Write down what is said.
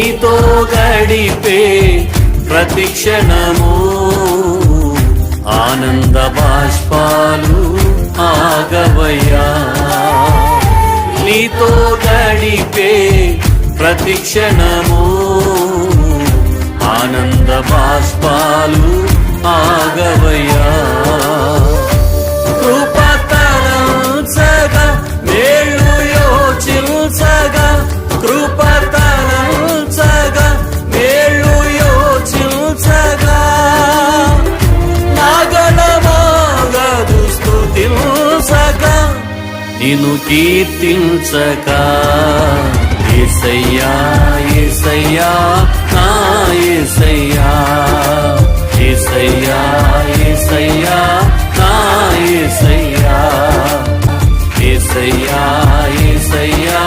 నీతో గడిపే ప్రతి క్షణము ఆనంద బాష్పాలు ఆగవయ్యా. నీతో గడిపే ప్రతి క్షణము ఆనంద బాష్పాలు ఆగవయ్యా. కృపతలంచగా మేళ్ళు యోచించగా కృపతలంచగా మేళ్ళు యోచించగా నాగనమాగదు స్తుతించగా నిన్ను కీర్తించగా యేసయ్యా యేసయ్యా నా యేసయ్యా యేసయ్యా యేసయ్యా నా యేసయ్యా యేసయ్యా యేసయ్యా